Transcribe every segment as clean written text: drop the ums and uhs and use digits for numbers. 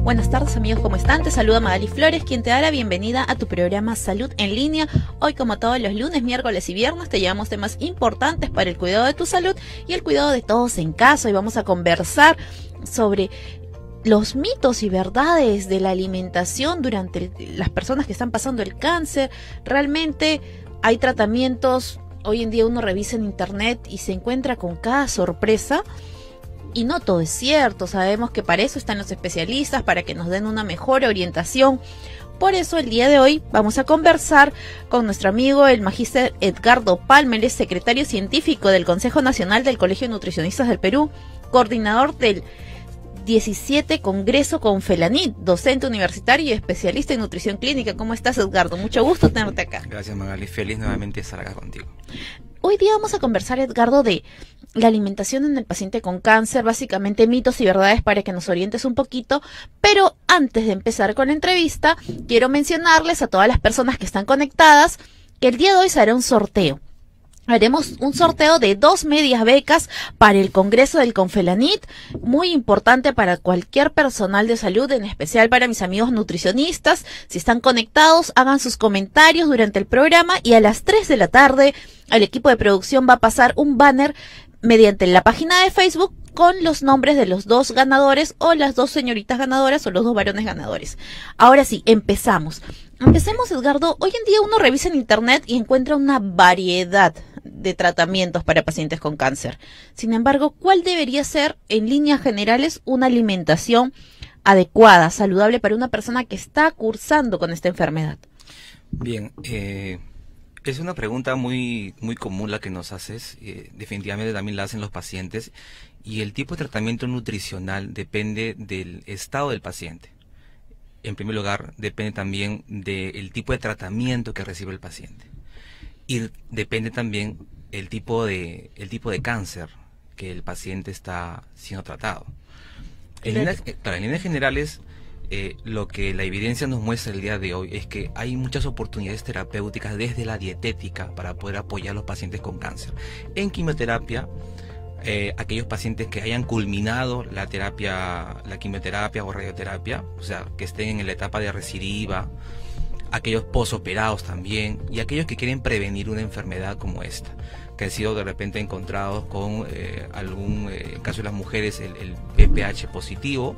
Buenas tardes amigos, ¿cómo están? Te saluda Magali Flores, quien te da la bienvenida a tu programa Salud en Línea. Hoy, como todos los lunes, miércoles y viernes, te llevamos temas importantes para el cuidado de tu salud y el cuidado de todos en casa. Hoy vamos a conversar sobre los mitos y verdades de la alimentación durante las personas que están pasando el cáncer. Realmente hay tratamientos, hoy en día uno revisa en internet y se encuentra con cada sorpresa. Y no todo es cierto, sabemos que para eso están los especialistas, para que nos den una mejor orientación. Por eso el día de hoy vamos a conversar con nuestro amigo el magíster Edgardo Palma, él es secretario científico del Consejo Nacional del Colegio de Nutricionistas del Perú, coordinador del 17 Congreso Confelanit, docente universitario y especialista en nutrición clínica. ¿Cómo estás, Edgardo? Mucho gusto tenerte acá. Gracias, Magali, feliz nuevamente estar acá contigo. Hoy día vamos a conversar, Edgardo, de la alimentación en el paciente con cáncer, básicamente mitos y verdades para que nos orientes un poquito, pero antes de empezar con la entrevista, quiero mencionarles a todas las personas que están conectadas que el día de hoy se hará un sorteo. Haremos un sorteo de 2 medias becas para el Congreso del Confelanit, muy importante para cualquier personal de salud, en especial para mis amigos nutricionistas. Si están conectados, hagan sus comentarios durante el programa y a las 3 de la tarde el equipo de producción va a pasar un banner mediante la página de Facebook con los nombres de los 2 ganadores o las 2 señoritas ganadoras o los 2 varones ganadores. Ahora sí, empezamos. Empecemos, Edgardo. Hoy en día uno revisa en internet y encuentra una variedad de tratamientos para pacientes con cáncer. Sin embargo, ¿cuál debería ser, en líneas generales, una alimentación adecuada, saludable para una persona que está cursando con esta enfermedad? Bien, es una pregunta muy común la que nos haces, definitivamente también la hacen los pacientes, y el tipo de tratamiento nutricional depende del estado del paciente. En primer lugar, depende también del tipo de tratamiento que recibe el paciente. Y depende también el tipo de cáncer que el paciente está siendo tratado. En líneas generales, lo que la evidencia nos muestra el día de hoy es que hay muchas oportunidades terapéuticas desde la dietética para poder apoyar a los pacientes con cáncer. En quimioterapia, aquellos pacientes que hayan culminado la quimioterapia o radioterapia, o sea, que estén en la etapa de recidiva, aquellos posoperados también, y aquellos que quieren prevenir una enfermedad como esta, que han sido de repente encontrados con en el caso de las mujeres, el VPH positivo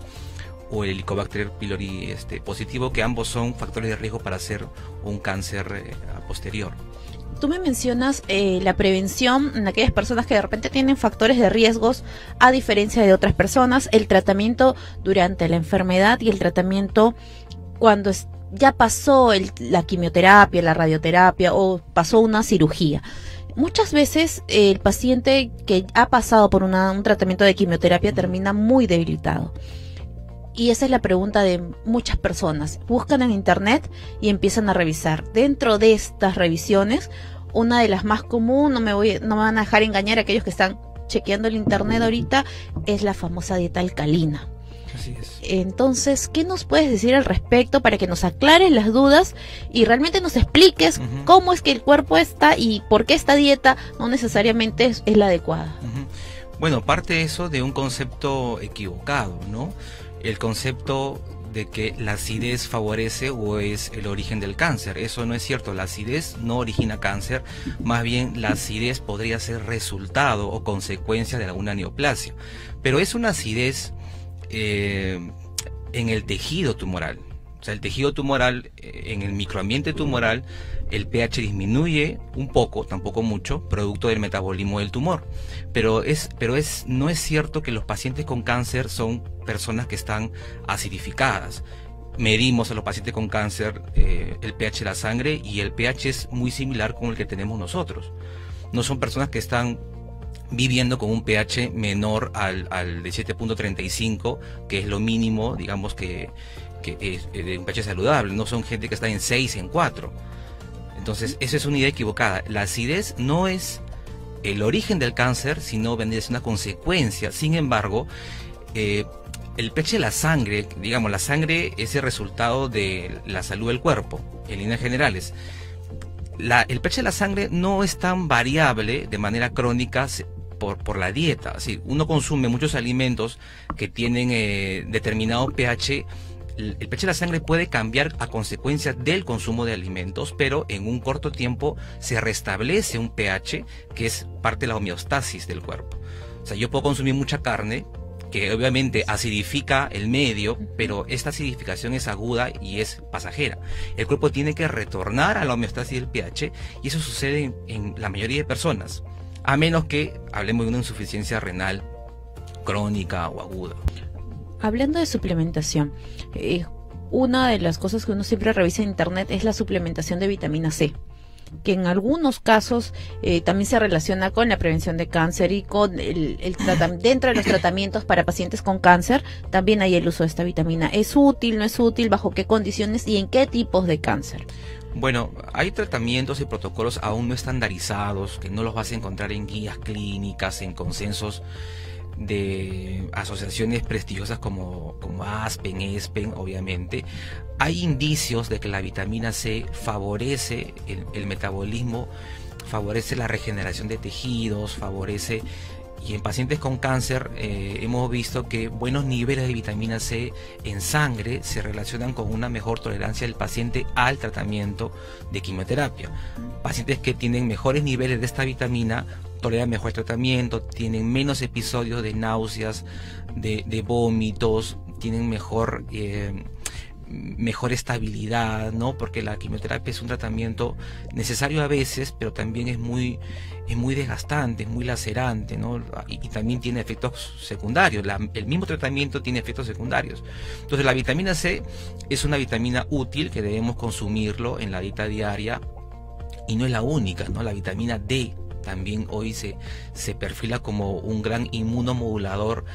o el Helicobacter pylori positivo, que ambos son factores de riesgo para hacer un cáncer a posterior. Tú me mencionas la prevención en aquellas personas que de repente tienen factores de riesgos a diferencia de otras personas, el tratamiento durante la enfermedad y el tratamiento cuando ya pasó la quimioterapia, la radioterapia o pasó una cirugía. Muchas veces el paciente que ha pasado por un tratamiento de quimioterapia termina muy debilitado. Y esa es la pregunta de muchas personas. Buscan en internet y empiezan a revisar. Dentro de estas revisiones, una de las más comunes, no me van a dejar engañar aquellos que están chequeando el internet ahorita, es la famosa dieta alcalina. Así es. Entonces, ¿qué nos puedes decir al respecto para que nos aclares las dudas y realmente nos expliques cómo es que el cuerpo está y por qué esta dieta no necesariamente es la adecuada? Bueno, parte eso de un concepto equivocado, ¿no? El concepto de que la acidez favorece o es el origen del cáncer. Eso no es cierto, la acidez no origina cáncer, más bien la acidez podría ser resultado o consecuencia de alguna neoplasia, pero es una acidez en el tejido tumoral. O sea, el tejido tumoral, en el microambiente tumoral, el pH disminuye un poco, tampoco mucho, producto del metabolismo del tumor. Pero no es cierto que los pacientes con cáncer son personas que están acidificadas. Medimos a los pacientes con cáncer el pH de la sangre y el pH es muy similar con el que tenemos nosotros. No son personas que están viviendo con un pH menor al de 7.35, que es lo mínimo, digamos, que es de un pH saludable. No son gente que está en 6, en 4. Entonces, esa es una idea equivocada. La acidez no es el origen del cáncer, sino vendría a ser una consecuencia. Sin embargo, el pH de la sangre, digamos, la sangre es el resultado de la salud del cuerpo, en líneas generales. El pH de la sangre no es tan variable de manera crónica por la dieta. Así, uno consume muchos alimentos que tienen determinado pH el pH de la sangre puede cambiar a consecuencia del consumo de alimentos, pero en un corto tiempo se restablece un pH que es parte de la homeostasis del cuerpo. O sea, yo puedo consumir mucha carne, que obviamente acidifica el medio, pero esta acidificación es aguda y es pasajera. El cuerpo tiene que retornar a la homeostasis del pH, y eso sucede en la mayoría de personas, a menos que hablemos de una insuficiencia renal crónica o aguda. Hablando de suplementación, una de las cosas que uno siempre revisa en internet es la suplementación de vitamina C, que en algunos casos también se relaciona con la prevención de cáncer y con dentro de los tratamientos para pacientes con cáncer también hay el uso de esta vitamina. ¿Es útil, no es útil, bajo qué condiciones y en qué tipos de cáncer? Bueno, hay tratamientos y protocolos aún no estandarizados, que no los vas a encontrar en guías clínicas, en consensos de asociaciones prestigiosas como ASPEN, ESPEN, obviamente. Hay indicios de que la vitamina C favorece el metabolismo, favorece la regeneración de tejidos, favorece, y en pacientes con cáncer hemos visto que buenos niveles de vitamina C en sangre se relacionan con una mejor tolerancia del paciente al tratamiento de quimioterapia. Pacientes que tienen mejores niveles de esta vitamina toleran mejor el tratamiento, tienen menos episodios de náuseas, de vómitos, tienen mejor estabilidad, ¿no? Porque la quimioterapia es un tratamiento necesario a veces, pero también es muy desgastante, es muy lacerante, ¿no? Y también tiene efectos secundarios. El mismo tratamiento tiene efectos secundarios. Entonces la vitamina C es una vitamina útil que debemos consumirlo en la dieta diaria, y no es la única, ¿no? La vitamina D también hoy se perfila como un gran inmunomodulador,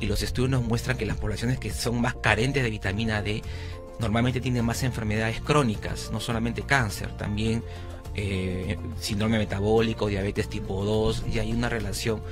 y los estudios nos muestran que las poblaciones que son más carentes de vitamina D normalmente tienen más enfermedades crónicas, no solamente cáncer, también síndrome metabólico, diabetes tipo 2, y hay una relación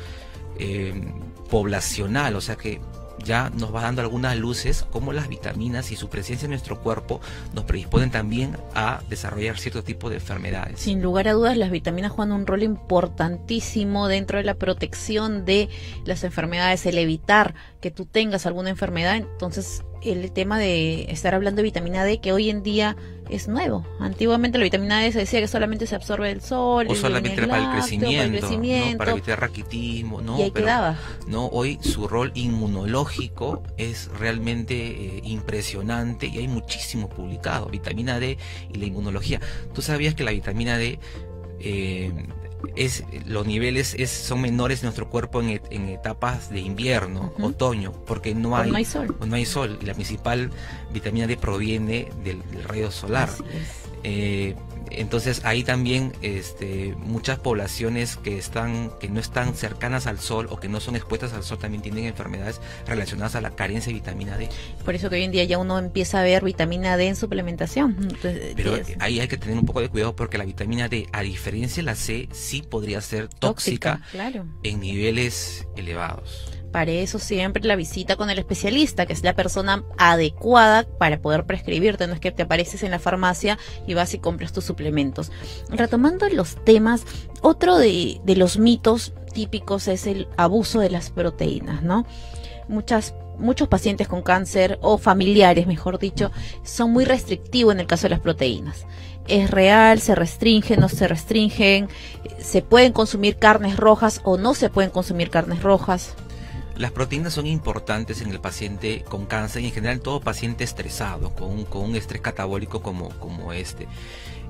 poblacional, o sea que ya nos va dando algunas luces como las vitaminas y su presencia en nuestro cuerpo nos predisponen también a desarrollar cierto tipo de enfermedades. Sin lugar a dudas, las vitaminas juegan un rol importantísimo dentro de la protección de las enfermedades, el evitar que tú tengas alguna enfermedad. Entonces, el tema de estar hablando de vitamina D, que hoy en día es nuevo. Antiguamente la vitamina D se decía que solamente se absorbe del sol, o solamente para el crecimiento, ¿no? Para evitar raquitismo, ¿no? Y ahí quedaba. No, hoy su rol inmunológico es realmente impresionante, y hay muchísimos publicados, vitamina D y la inmunología. ¿Tú sabías que la vitamina D los niveles son menores en nuestro cuerpo en etapas de invierno, otoño, porque no hay sol? No hay sol, y la principal vitamina D proviene del rayo solar. Entonces ahí también muchas poblaciones que no están cercanas al sol o que no son expuestas al sol también tienen enfermedades relacionadas a la carencia de vitamina D. Por eso que hoy en día ya uno empieza a ver vitamina D en suplementación. Entonces, pero ahí hay que tener un poco de cuidado, porque la vitamina D, a diferencia de la C, sí podría ser tóxica, claro, en niveles elevados. Para eso siempre la visita con el especialista, que es la persona adecuada para poder prescribirte. No es que te apareces en la farmacia y vas y compras tus suplementos. Retomando los temas, otro de los mitos típicos es el abuso de las proteínas, ¿no? Muchos pacientes con cáncer, o familiares, mejor dicho, son muy restrictivos en el caso de las proteínas. ¿Es real? ¿Se restringen? ¿No se restringen? ¿Se pueden consumir carnes rojas o no se pueden consumir carnes rojas? Las proteínas son importantes en el paciente con cáncer y en general todo paciente estresado, con un estrés catabólico como este.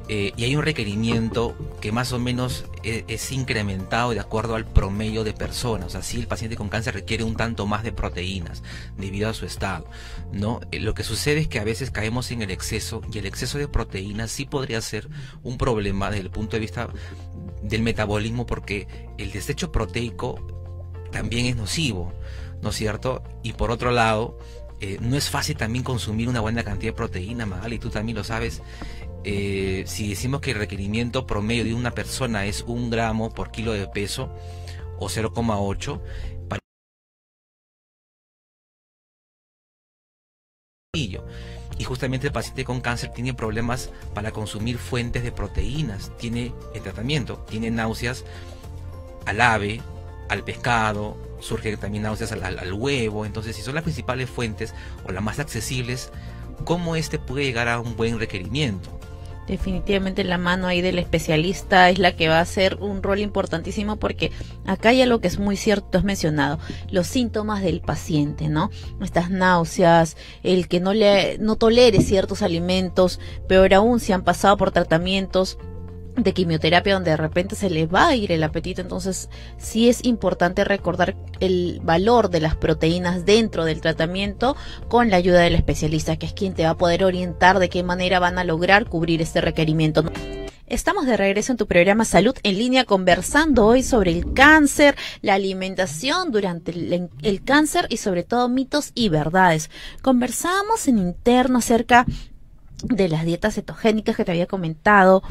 Y hay un requerimiento que más o menos es incrementado de acuerdo al promedio de personas. O sea, sí, el paciente con cáncer requiere un tanto más de proteínas debido a su estado, ¿no? Lo que sucede es que a veces caemos en el exceso, y el exceso de proteínas sí podría ser un problema desde el punto de vista del metabolismo, porque el desecho proteico también es nocivo, ¿no es cierto? Y por otro lado, no es fácil también consumir una buena cantidad de proteína, Magali, tú también lo sabes. Si decimos que el requerimiento promedio de una persona es 1 gramo por kilo de peso, o 0,8, y justamente el paciente con cáncer tiene problemas para consumir fuentes de proteínas, tiene el tratamiento, tiene náuseas al ave, al pescado, surgen también náuseas al huevo. Entonces, si son las principales fuentes o las más accesibles, cómo este puede llegar a un buen requerimiento. Definitivamente la mano ahí del especialista es la que va a hacer un rol importantísimo, porque acá hay algo que es muy cierto, has mencionado, los síntomas del paciente, ¿no? Estas náuseas, el que no tolere ciertos alimentos, peor aún si han pasado por tratamientos de quimioterapia donde de repente se les va a ir el apetito. Entonces sí es importante recordar el valor de las proteínas dentro del tratamiento con la ayuda del especialista, que es quien te va a poder orientar de qué manera van a lograr cubrir este requerimiento. Estamos de regreso en tu programa Salud en Línea, conversando hoy sobre el cáncer, la alimentación durante el cáncer y sobre todo mitos y verdades. Conversábamos en interno acerca de las dietas cetogénicas que te había comentado.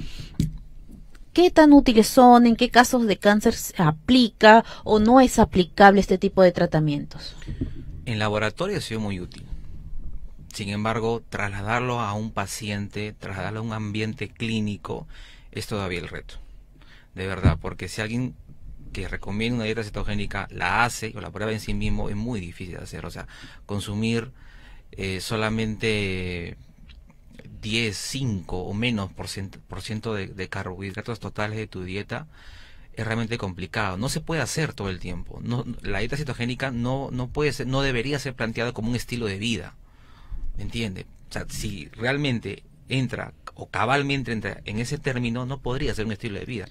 ¿Qué tan útiles son? ¿En qué casos de cáncer se aplica o no es aplicable este tipo de tratamientos? En laboratorio ha sido muy útil. Sin embargo, trasladarlo a un paciente, trasladarlo a un ambiente clínico, es todavía el reto. De verdad, porque si alguien que recomienda una dieta cetogénica la hace o la prueba en sí mismo, es muy difícil de hacer. O sea, consumir solamente 10, 5 o menos por ciento de carbohidratos totales de tu dieta es realmente complicado. No se puede hacer todo el tiempo. No, la dieta cetogénica no puede ser, no debería ser planteada como un estilo de vida. ¿Me entiende? O sea, si realmente entra o cabalmente entra en ese término, no podría ser un estilo de vida.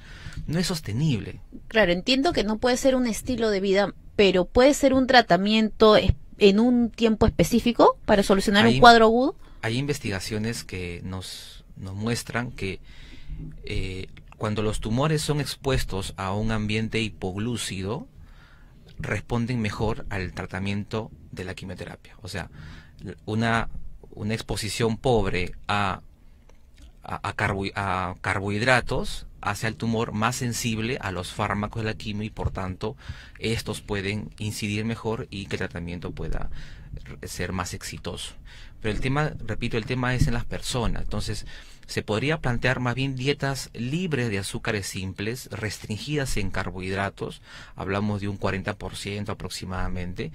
No es sostenible. Claro, entiendo que no puede ser un estilo de vida, pero puede ser un tratamiento en un tiempo específico para solucionar un cuadro agudo. Hay investigaciones que nos muestran que cuando los tumores son expuestos a un ambiente hipoglúcido, responden mejor al tratamiento de la quimioterapia. O sea, una exposición pobre a carbohidratos hace al tumor más sensible a los fármacos de la quimio y por tanto estos pueden incidir mejor y que el tratamiento pueda ser más exitoso. Pero el tema, repito, el tema es en las personas. Entonces se podría plantear más bien dietas libres de azúcares simples, restringidas en carbohidratos, hablamos de un 40% aproximadamente,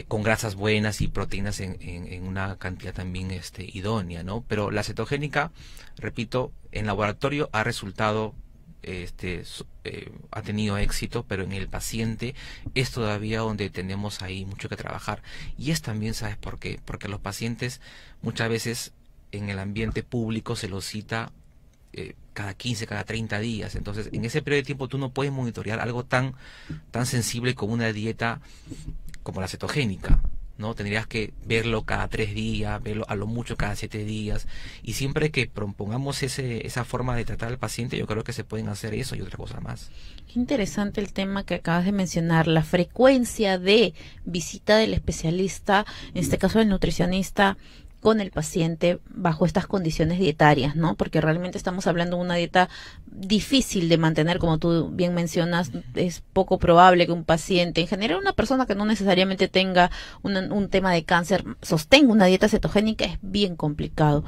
con grasas buenas y proteínas en una cantidad también idónea, ¿no? Pero la cetogénica, repito, en laboratorio ha resultado, ha tenido éxito, pero en el paciente es todavía donde tenemos ahí mucho que trabajar. Y es también, ¿sabes por qué? Porque los pacientes muchas veces en el ambiente público se los cita cada 15, cada 30 días. Entonces, en ese periodo de tiempo tú no puedes monitorear algo tan sensible como una dieta como la cetogénica, ¿no? Tendrías que verlo cada 3 días, verlo a lo mucho cada 7 días, y siempre que propongamos esa forma de tratar al paciente, yo creo que se pueden hacer eso y otra cosa más. Qué interesante el tema que acabas de mencionar, la frecuencia de visita del especialista, en este caso el nutricionista, con el paciente bajo estas condiciones dietarias, ¿no? Porque realmente estamos hablando de una dieta difícil de mantener, como tú bien mencionas. Es poco probable que un paciente, en general una persona que no necesariamente tenga un tema de cáncer, sostenga una dieta cetogénica. Es bien complicado.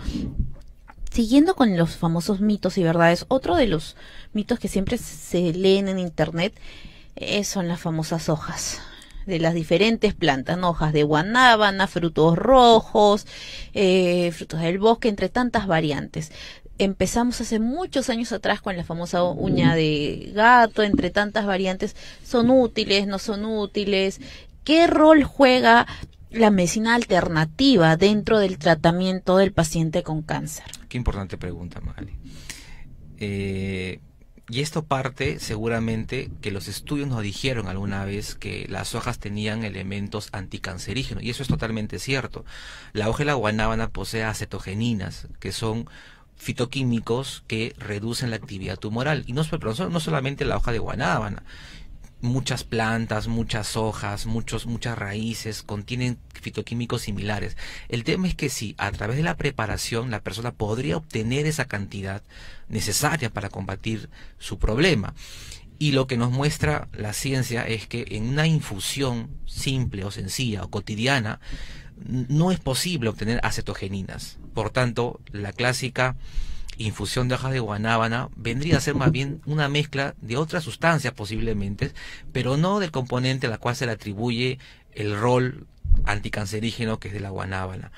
Siguiendo con los famosos mitos y verdades, otro de los mitos que siempre se leen en internet son las famosas hojas de las diferentes plantas, ¿no? Hojas de guanábana, frutos rojos, frutos del bosque, entre tantas variantes. Empezamos hace muchos años atrás con la famosa uña de gato, entre tantas variantes. ¿Son útiles? ¿No son útiles? ¿Qué rol juega la medicina alternativa dentro del tratamiento del paciente con cáncer? Qué importante pregunta, Magali. Y esto parte seguramente que los estudios nos dijeron alguna vez que las hojas tenían elementos anticancerígenos, y eso es totalmente cierto. La hoja de la guanábana posee acetogeninas, que son fitoquímicos que reducen la actividad tumoral, y no solamente la hoja de guanábana. Muchas plantas, muchas hojas, muchas raíces contienen fitoquímicos similares. El tema es que si a través de la preparación la persona podría obtener esa cantidad necesaria para combatir su problema. Y lo que nos muestra la ciencia es que en una infusión simple o sencilla o cotidiana no es posible obtener acetogeninas. Por tanto, la clásica infusión de hojas de guanábana vendría a ser más bien una mezcla de otras sustancias posiblemente, pero no del componente a la cual se le atribuye el rol anticancerígeno que es de la guanábana,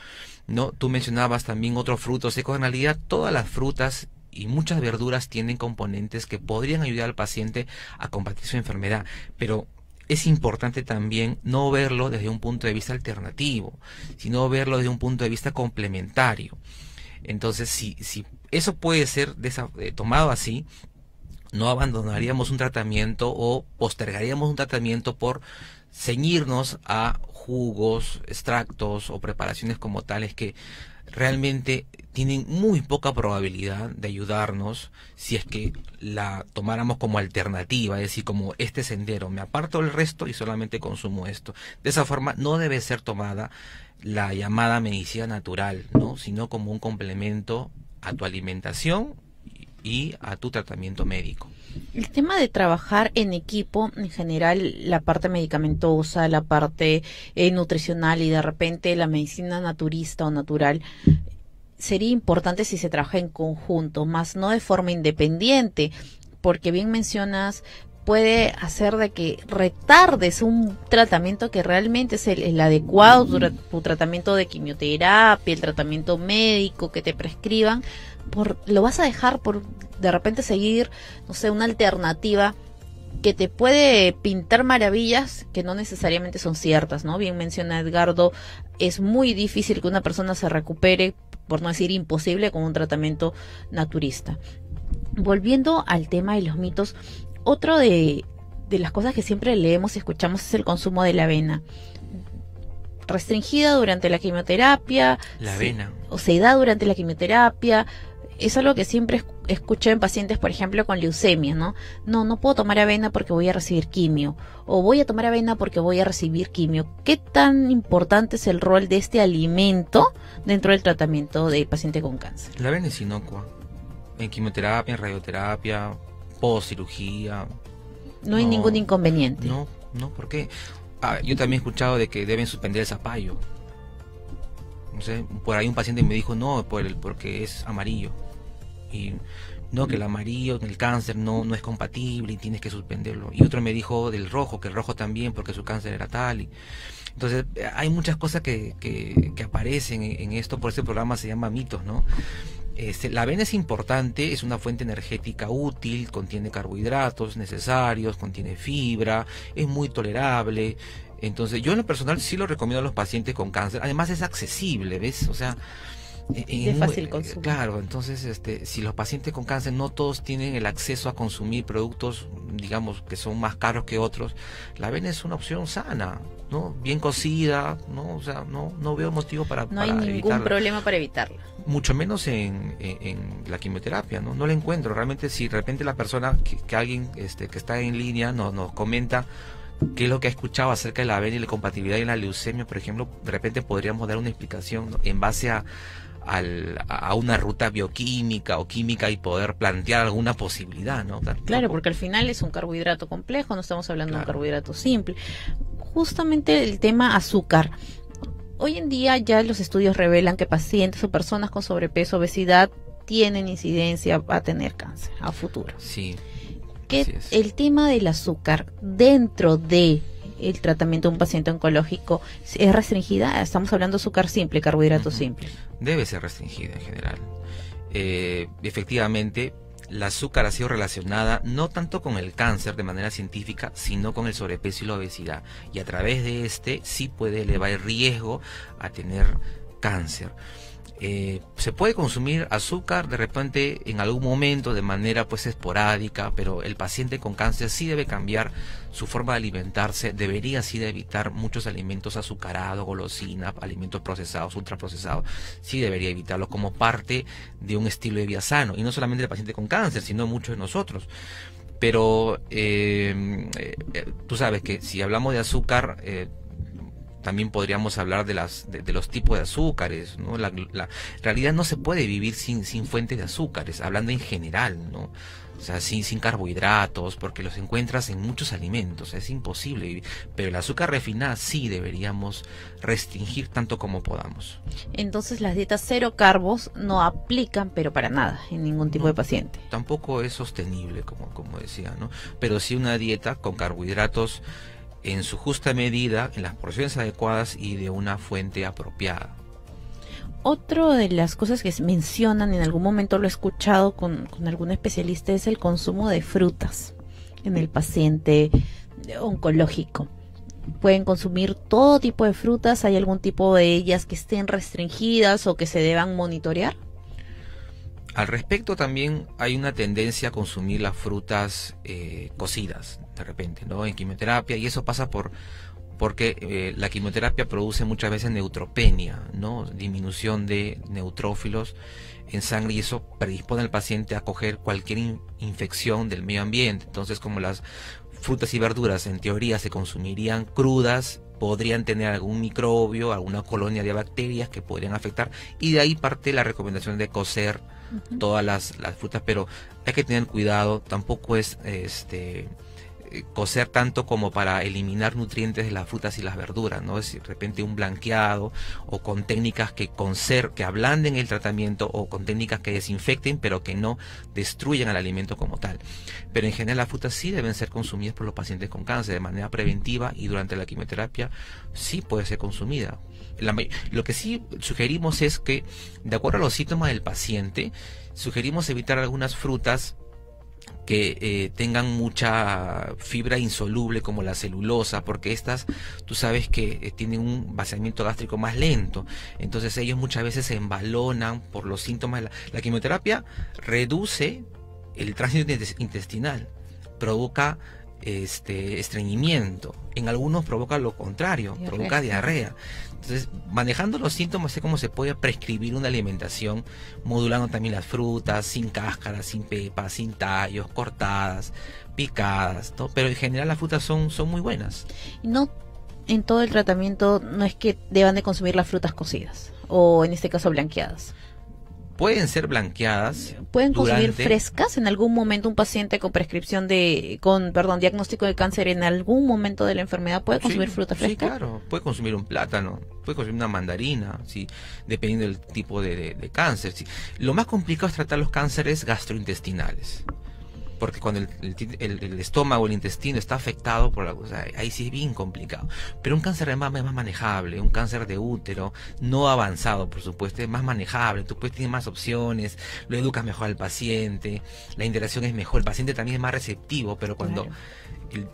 ¿no? Tú mencionabas también otros frutos secos. En realidad todas las frutas y muchas verduras tienen componentes que podrían ayudar al paciente a combatir su enfermedad, pero es importante también no verlo desde un punto de vista alternativo, sino verlo desde un punto de vista complementario. Entonces, si eso puede ser tomado así, no abandonaríamos un tratamiento o postergaríamos un tratamiento por ceñirnos a jugos, extractos o preparaciones como tales que realmente tienen muy poca probabilidad de ayudarnos si es que la tomáramos como alternativa, es decir, como este sendero, me aparto del resto y solamente consumo esto. De esa forma no debe ser tomada la llamada medicina natural, ¿no? Sino como un complemento a tu alimentación y a tu tratamiento médico. El tema de trabajar en equipo, en general, la parte medicamentosa, la parte nutricional y de repente la medicina naturista o natural, sería importante si se trabaja en conjunto, más no de forma independiente, porque bien mencionas, puede hacer de que retardes un tratamiento que realmente es el adecuado, tu tratamiento de quimioterapia, el tratamiento médico que te prescriban, lo vas a dejar por de repente seguir, no sé, una alternativa que te puede pintar maravillas que no necesariamente son ciertas, ¿no? Bien menciona Edgardo, es muy difícil que una persona se recupere, por no decir imposible, con un tratamiento naturista. Volviendo al tema de los mitos, otro de las cosas que siempre leemos y escuchamos es el consumo de la avena. Restringida durante la quimioterapia. La avena. O se da durante la quimioterapia. Es algo que siempre escuché en pacientes, por ejemplo, con leucemia, ¿no? No puedo tomar avena porque voy a recibir quimio. O voy a tomar avena porque voy a recibir quimio. ¿Qué tan importante es el rol de este alimento dentro del tratamiento del paciente con cáncer? La avena es inocua. En quimioterapia, en radioterapia, post-cirugía. No hay ningún inconveniente. No, ¿por qué? Yo también he escuchado de que deben suspender el zapallo. No sé, por ahí un paciente me dijo, no, porque es amarillo. Y no, que el amarillo, el cáncer no es compatible y tienes que suspenderlo. Y otro me dijo del rojo, que el rojo también porque su cáncer era tal. Entonces, hay muchas cosas que aparecen en esto, por ese programa se llama mitos, ¿no? La avena es importante, es una fuente energética útil, contiene carbohidratos necesarios, contiene fibra, es muy tolerable. Entonces, yo en lo personal sí lo recomiendo a los pacientes con cáncer. Además es accesible, ¿ves? O sea, de fácil consumo. Claro, entonces si los pacientes con cáncer no todos tienen el acceso a consumir productos, digamos, que son más caros que otros, la avena es una opción sana, ¿no? Bien cocida, ¿no? O sea, no veo motivo para hay ningún evitarla. problema para evitarla. Mucho menos en la quimioterapia, ¿no? No la encuentro. Realmente, si de repente la persona, que alguien que está en línea nos comenta qué es lo que ha escuchado acerca de la avena y la compatibilidad en la leucemia, por ejemplo, de repente podríamos dar una explicación, ¿no? En base a una ruta bioquímica o química y poder plantear alguna posibilidad, ¿no? Claro, porque al final es un carbohidrato complejo, no estamos hablando de un carbohidrato simple. Justamente el tema azúcar. Hoy en día ya los estudios revelan que pacientes o personas con sobrepeso, obesidad, tienen incidencia a tener cáncer a futuro. Sí. Que el tema del azúcar dentro de el tratamiento de un paciente oncológico es restringida. Estamos hablando de azúcar simple, carbohidratos simples. Debe ser restringida en general. Efectivamente, el azúcar ha sido relacionada no tanto con el cáncer de manera científica, sino con el sobrepeso y la obesidad. Y a través de sí puede elevar el riesgo a tener cáncer. Se puede consumir azúcar de repente en algún momento de manera esporádica, pero el paciente con cáncer sí debe cambiar su forma de alimentarse, debería sí de evitar muchos alimentos azucarados, golosinas, alimentos procesados, ultraprocesados, sí debería evitarlo como parte de un estilo de vida sano, y no solamente el paciente con cáncer, sino muchos de nosotros. Pero tú sabes que si hablamos de azúcar, también podríamos hablar de los tipos de azúcares, ¿no? En realidad no se puede vivir sin fuentes de azúcares, hablando en general, ¿no? O sea, sin carbohidratos, porque los encuentras en muchos alimentos, es imposible vivir. Pero el azúcar refinada sí deberíamos restringir tanto como podamos. Entonces las dietas cero carbos no aplican, pero para nada, en ningún tipo de paciente. Tampoco es sostenible, como decía, ¿no? Pero sí una dieta con carbohidratos en su justa medida, en las porciones adecuadas y de una fuente apropiada. Otra de las cosas que mencionan, en algún momento lo he escuchado con algún especialista, es el consumo de frutas en el paciente oncológico. Pueden consumir todo tipo de frutas. ¿Hay algún tipo de ellas que estén restringidas o que se deban monitorear? Al respecto también hay una tendencia a consumir las frutas cocidas de repente, ¿no? En quimioterapia, y eso pasa porque la quimioterapia produce muchas veces neutropenia, ¿no? Disminución de neutrófilos en sangre, y eso predispone al paciente a coger cualquier infección del medio ambiente. Entonces, como las frutas y verduras en teoría se consumirían crudas, podrían tener algún microbio, alguna colonia de bacterias que podrían afectar, y de ahí parte la recomendación de cocer todas las frutas, pero hay que tener cuidado. Tampoco es cocer tanto como para eliminar nutrientes de las frutas y las verduras, ¿no? Es de repente un blanqueado, o con técnicas que ablanden el tratamiento, o con técnicas que desinfecten pero que no destruyan el alimento como tal. Pero en general las frutas sí deben ser consumidas por los pacientes con cáncer de manera preventiva, y durante la quimioterapia sí puede ser consumida. Lo que sí sugerimos es que, de acuerdo a los síntomas del paciente, sugerimos evitar algunas frutas que tengan mucha fibra insoluble, como la celulosa, porque estas, tú sabes que tienen un vaciamiento gástrico más lento. Entonces ellos muchas veces se embalonan por los síntomas. La quimioterapia reduce el tránsito intestinal, provoca estreñimiento, en algunos provoca lo contrario, provoca diarrea. Entonces, manejando los síntomas es como se puede prescribir una alimentación, modulando también las frutas, sin cáscara, sin pepa, sin tallos, cortadas, picadas, ¿no? Pero en general las frutas son muy buenas. No, en todo el tratamiento no es que deban de consumir las frutas cocidas, o en este caso blanqueadas. Pueden ser blanqueadas. ¿Pueden consumir frescas? En algún momento un paciente con diagnóstico de cáncer, en algún momento de la enfermedad, ¿puede consumir fruta fresca? Sí, claro. Puede consumir un plátano, puede consumir una mandarina, sí, dependiendo del tipo de cáncer. Sí. Lo más complicado es tratar los cánceres gastrointestinales, porque cuando el estómago, el intestino está afectado por ahí sí es bien complicado. Pero un cáncer de mama es más manejable, un cáncer de útero no avanzado, por supuesto, es más manejable. Tú puedes tener más opciones, lo educas mejor al paciente, la interacción es mejor, el paciente también es más receptivo. Pero cuando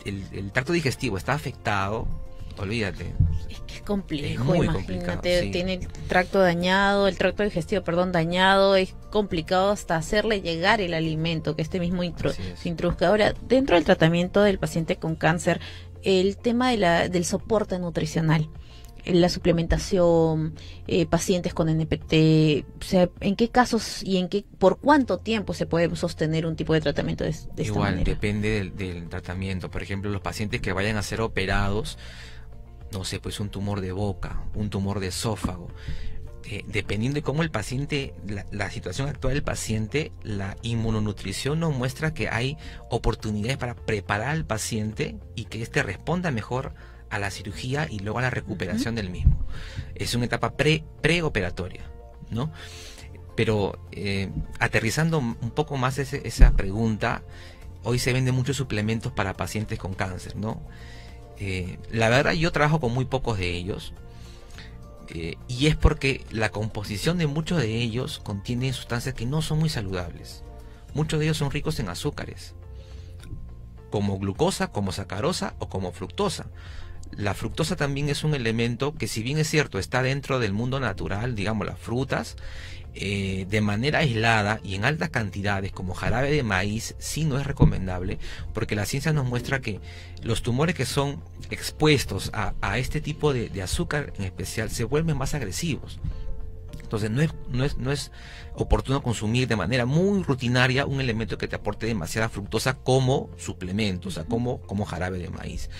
el tracto digestivo está afectado, olvídate. Es que es complejo, muy imagínate, sí. Tiene el tracto digestivo dañado, es complicado hasta hacerle llegar el alimento, que este mismo se introduzca. Ahora, dentro del tratamiento del paciente con cáncer, el tema del soporte nutricional, la suplementación, pacientes con NPT, o sea, ¿en qué casos y por cuánto tiempo se puede sostener un tipo de tratamiento de esta manera? Igual, depende del tratamiento. Por ejemplo, los pacientes que vayan a ser operados, no sé, pues un tumor de boca, un tumor de esófago, dependiendo de cómo el paciente, la situación actual del paciente, la inmunonutrición nos muestra que hay oportunidades para preparar al paciente y que éste responda mejor a la cirugía y luego a la recuperación del mismo. Es una etapa preoperatoria, ¿no? Pero aterrizando un poco más esa pregunta, hoy se venden muchos suplementos para pacientes con cáncer, ¿no? La verdad, yo trabajo con muy pocos de ellos, y es porque la composición de muchos de ellos contiene sustancias que no son muy saludables. Muchos de ellos son ricos en azúcares, como glucosa, como sacarosa o como fructosa. La fructosa también es un elemento que, si bien es cierto, está dentro del mundo natural, digamos las frutas, de manera aislada y en altas cantidades como jarabe de maíz sí no es recomendable, porque la ciencia nos muestra que los tumores que son expuestos a este tipo de azúcar en especial se vuelven más agresivos. Entonces no es oportuno consumir de manera muy rutinaria un elemento que te aporte demasiada fructosa como suplemento, o sea, como jarabe de maíz.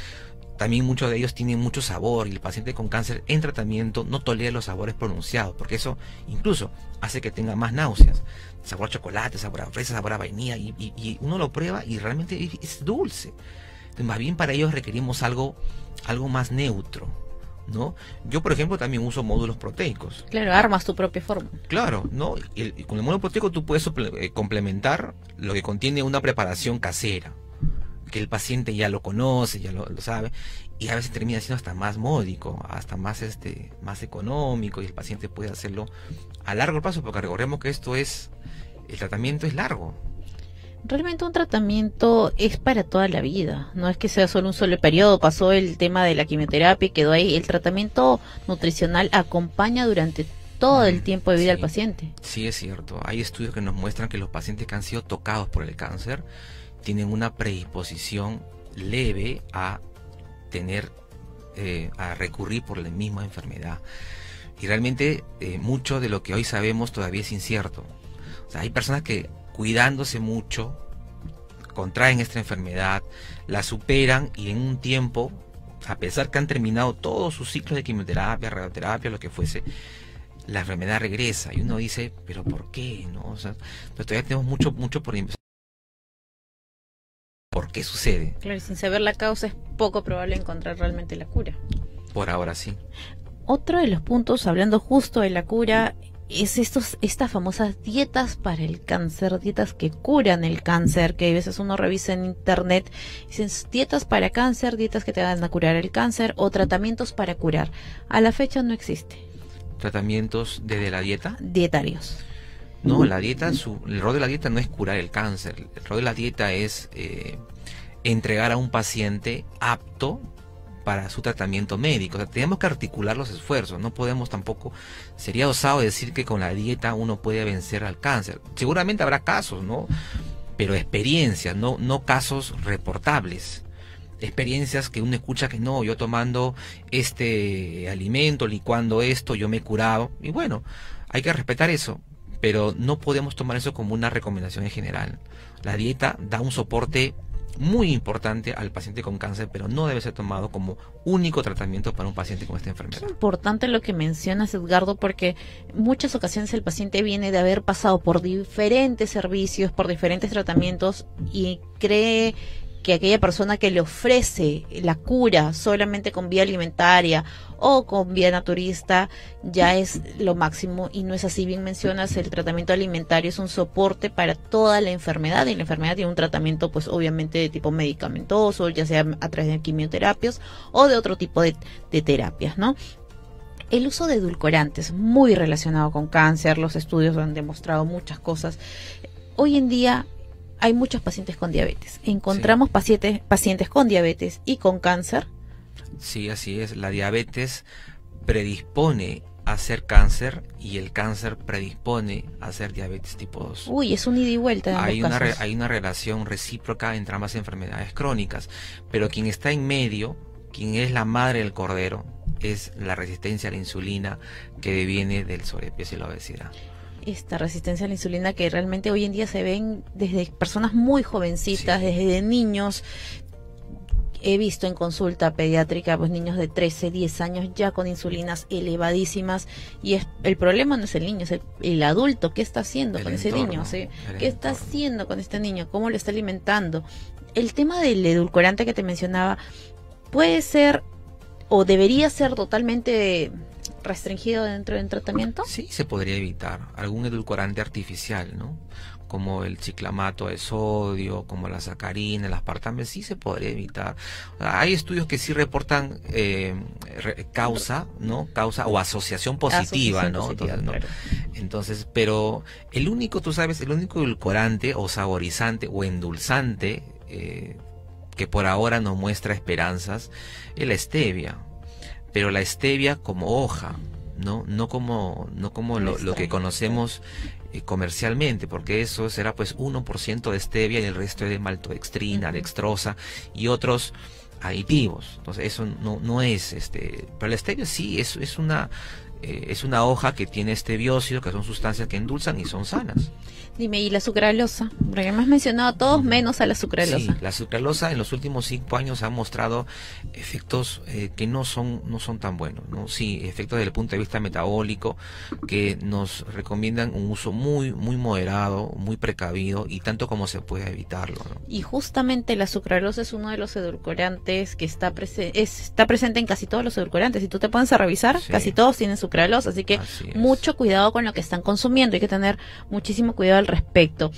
También muchos de ellos tienen mucho sabor, y el paciente con cáncer en tratamiento no tolera los sabores pronunciados, porque eso incluso hace que tenga más náuseas. Sabor a chocolate, sabor a fresa, sabor a vainilla, y uno lo prueba y realmente es dulce. Entonces, más bien para ellos requerimos algo más neutro, ¿no? Yo, por ejemplo, también uso módulos proteicos. Claro, armas tu propia forma. Claro, ¿no? Con el módulo proteico tú puedes complementar lo que contiene una preparación casera, que el paciente ya lo conoce, ya lo sabe, y a veces termina siendo hasta más módico, hasta más más económico, y el paciente puede hacerlo a largo plazo, porque recordemos que el tratamiento es largo. Realmente un tratamiento es para toda la vida, no es que sea solo un solo periodo, pasó el tema de la quimioterapia y quedó ahí. El tratamiento nutricional acompaña durante todo el tiempo de vida del paciente. Sí, es cierto. Hay estudios que nos muestran que los pacientes que han sido tocados por el cáncer tienen una predisposición leve a a recurrir por la misma enfermedad. Y realmente mucho de lo que hoy sabemos todavía es incierto. O sea, hay personas que, cuidándose mucho, contraen esta enfermedad, la superan y en un tiempo, a pesar que han terminado todos sus ciclos de quimioterapia, radioterapia, lo que fuese, la enfermedad regresa y uno dice, pero ¿por qué? ¿No? O sea, pero todavía tenemos mucho por investigar. ¿Por qué sucede? Claro, y sin saber la causa es poco probable encontrar realmente la cura. Por ahora sí. Otro de los puntos, hablando justo de la cura, es estas famosas dietas para el cáncer, dietas que curan el cáncer, que a veces uno revisa en internet, dicen dietas para cáncer, dietas que te van a curar el cáncer o tratamientos para curar. A la fecha no existe. ¿Tratamientos desde la dieta? Dietarios. No, la dieta, el rol de la dieta no es curar el cáncer, el rol de la dieta es entregar a un paciente apto para su tratamiento médico. O sea, tenemos que articular los esfuerzos, no podemos tampoco, sería osado decir que con la dieta uno puede vencer al cáncer. Seguramente habrá casos, ¿no? Pero experiencias, no casos reportables. Experiencias que uno escucha que no, yo tomando este alimento, licuando esto, yo me he curado. Y bueno, hay que respetar eso, pero no podemos tomar eso como una recomendación en general. La dieta da un soporte muy importante al paciente con cáncer, pero no debe ser tomado como único tratamiento para un paciente con esta enfermedad. Es importante lo que mencionas, Edgardo, porque muchas ocasiones el paciente viene de haber pasado por diferentes servicios, por diferentes tratamientos y cree que aquella persona que le ofrece la cura solamente con vía alimentaria o con vía naturista ya es lo máximo, y no es así. Bien mencionas, el tratamiento alimentario es un soporte para toda la enfermedad, y la enfermedad tiene un tratamiento pues obviamente de tipo medicamentoso, ya sea a través de quimioterapias o de otro tipo de terapias, ¿no? El uso de edulcorantes, muy relacionado con cáncer, los estudios han demostrado muchas cosas. Hoy en día hay muchos pacientes con diabetes. Encontramos pacientes con diabetes y con cáncer. Sí, así es. La diabetes predispone a hacer cáncer y el cáncer predispone a hacer diabetes tipo 2. Uy, es un ida y vuelta en hay ambos casos. Hay una relación recíproca entre ambas enfermedades crónicas, pero quien está en medio, quien es la madre del cordero, es la resistencia a la insulina que deviene del sobrepeso y la obesidad. Esta resistencia a la insulina que realmente hoy en día se ven desde personas muy jovencitas, sí, desde niños. He visto en consulta pediátrica pues niños de 13, 10 años ya con insulinas elevadísimas, y el problema no es el niño, es el adulto. ¿Qué está haciendo con ese niño? ¿Sí? ¿Qué está haciendo con este niño? ¿Cómo lo está alimentando? El tema del edulcorante que te mencionaba puede ser o debería ser totalmente restringido dentro del tratamiento. Sí, se podría evitar algún edulcorante artificial, ¿no? Como el ciclamato de sodio, como la sacarina, el aspartame, sí se podría evitar. Hay estudios que sí reportan causa o asociación positiva, ¿no? Entonces, claro. Entonces, pero el único edulcorante o saborizante o endulzante que por ahora nos muestra esperanzas es la stevia. Pero la stevia como hoja, no como lo que conocemos comercialmente, porque eso será pues 1% de stevia y el resto es de maltodextrina, dextrosa y otros aditivos. Entonces eso no es pero la stevia sí es una hoja que tiene steviósido, que son sustancias que endulzan y son sanas. Dime, ¿y la sucralosa? Porque me has mencionado a todos menos a la sucralosa. Sí, la sucralosa en los últimos 5 años ha mostrado efectos que no son tan buenos, ¿no? Sí, efectos desde el punto de vista metabólico que nos recomiendan un uso muy moderado, muy precavido y tanto como se pueda evitarlo, ¿no? Y justamente la sucralosa es uno de los edulcorantes que está presente en casi todos los edulcorantes. Si tú te pones a revisar, sí, casi todos tienen sucralosa, así que mucho cuidado con lo que están consumiendo, hay que tener muchísimo cuidado al respecto.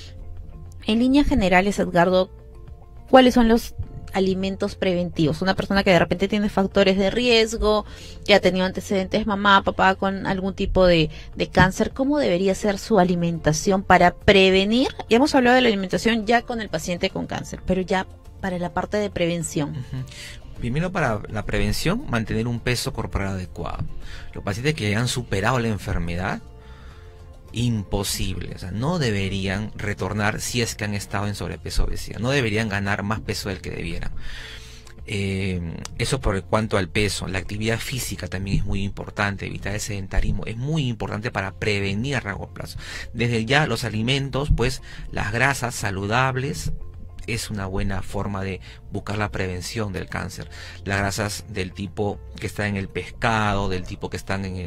En líneas generales, Edgardo, ¿cuáles son alimentos preventivos? Una persona que de repente tiene factores de riesgo, que ha tenido antecedentes mamá, papá con algún tipo de cáncer, ¿cómo debería ser su alimentación para prevenir? Ya hemos hablado de la alimentación ya con el paciente con cáncer, pero ya para la parte de prevención. Primero, para la prevención, mantener un peso corporal adecuado. Los pacientes que han superado la enfermedad, imposible, o sea, no deberían retornar si es que han estado en sobrepeso o obesidad, no deberían ganar más peso del que debieran. Eso por cuanto al peso. La actividad física también es muy importante, evitar el sedentarismo es muy importante para prevenir a largo plazo. Desde ya los alimentos, pues las grasas saludables es una buena forma de buscar la prevención del cáncer. Las grasas del tipo que está en el pescado, del tipo que están en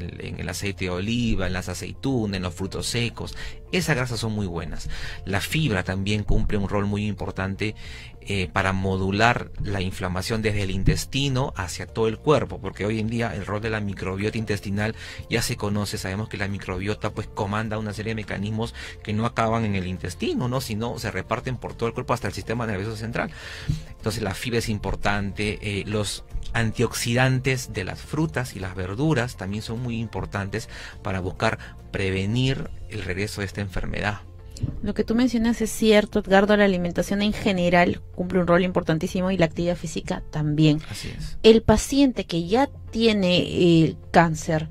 el aceite de oliva, en las aceitunas, en los frutos secos, esas grasas son muy buenas. La fibra también cumple un rol muy importante para modular la inflamación desde el intestino hacia todo el cuerpo, porque hoy en día el rol de la microbiota intestinal ya se conoce. Sabemos que la microbiota pues comanda una serie de mecanismos que no acaban en el intestino, ¿no?, sino se reparten por todo el cuerpo hasta el sistema nervioso central. Entonces la fibra es importante. Los antioxidantes de las frutas y las verduras también son muy importantes para buscar prevenir el regreso de esta enfermedad. Lo que tú mencionas es cierto, Edgardo. La alimentación en general cumple un rol importantísimo y la actividad física también. Así es. El paciente que ya tiene cáncer,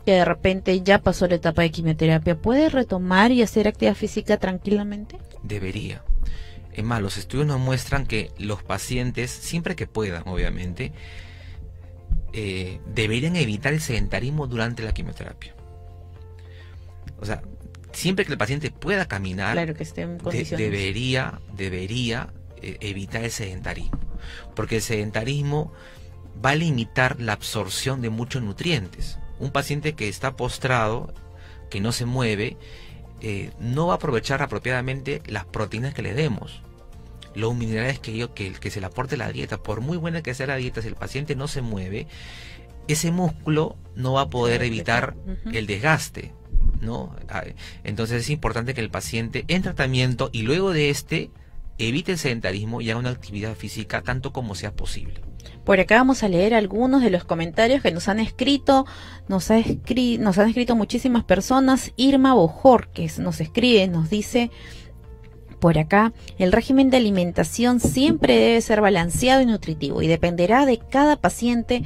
que de repente ya pasó la etapa de quimioterapia, ¿puede retomar y hacer actividad física tranquilamente? Debería. Es más, los estudios nos muestran que los pacientes, siempre que puedan, obviamente, deberían evitar el sedentarismo durante la quimioterapia. O sea, siempre que el paciente pueda caminar, claro, que esté en condiciones, debería evitar el sedentarismo, porque el sedentarismo va a limitar la absorción de muchos nutrientes. Un paciente que está postrado, que no se mueve, no va a aprovechar apropiadamente las proteínas que le demos, los minerales que se le aporte la dieta. Por muy buena que sea la dieta, si el paciente no se mueve, ese músculo no va a poder evitar el desgaste, ¿no? Entonces es importante que el paciente en tratamiento y luego de evite el sedentarismo y haga una actividad física tanto como sea posible. Por acá vamos a leer algunos de los comentarios que nos han escrito. Nos han escrito muchísimas personas. Irma Bojorques nos escribe, nos dice por acá: el régimen de alimentación siempre debe ser balanceado y nutritivo y dependerá de cada paciente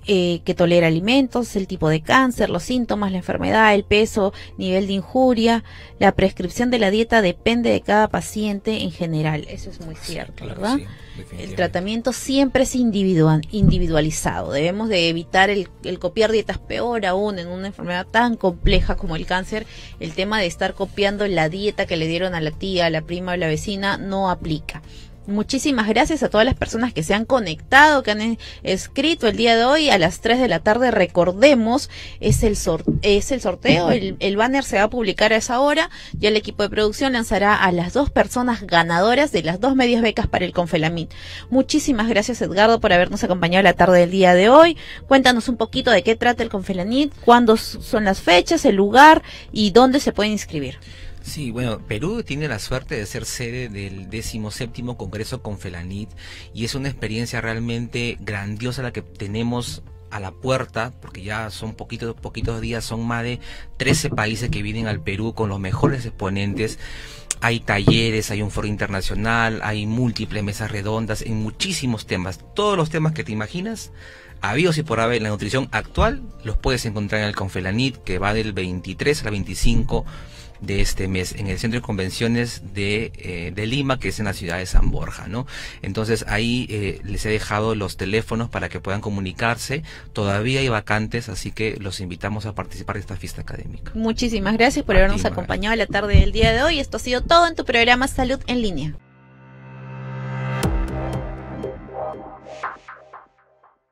que tolera alimentos, el tipo de cáncer, los síntomas, la enfermedad, el peso, nivel de injuria. La prescripción de la dieta depende de cada paciente en general. Eso es muy cierto, claro, ¿verdad? Sí, el tratamiento siempre es individualizado. Debemos de evitar el copiar dietas, peor aún en una enfermedad tan compleja como el cáncer. El tema de estar copiando la dieta que le dieron a la tía, a la prima o a la vecina no aplica. Muchísimas gracias a todas las personas que se han conectado, que han escrito el día de hoy a las 3 de la tarde. Recordemos, es el sorteo, el banner se va a publicar a esa hora. Ya el equipo de producción lanzará a las 2 personas ganadoras de las 2 medias becas para el Confelamid. Muchísimas gracias, Edgardo, por habernos acompañado la tarde del día de hoy. Cuéntanos un poquito de qué trata el Confelamid, cuándo son las fechas, el lugar y dónde se pueden inscribir. Sí, bueno, Perú tiene la suerte de ser sede del 17º Congreso Confelamid y es una experiencia realmente grandiosa la que tenemos a la puerta, porque ya son poquitos días, son más de 13 países que vienen al Perú con los mejores exponentes. Hay talleres, hay un foro internacional, hay múltiples mesas redondas en muchísimos temas. Todos los temas que te imaginas, habidos y por haber, la nutrición actual, los puedes encontrar en el Confelamid, que va del 23 al 25 de este mes en el Centro de Convenciones de Lima, que es en la ciudad de San Borja, ¿no? Entonces ahí les he dejado los teléfonos para que puedan comunicarse. Todavía hay vacantes, así que los invitamos a participar de esta fiesta académica. Muchísimas gracias por habernos acompañado la tarde del día de hoy. Esto ha sido todo en tu programa Salud en Línea.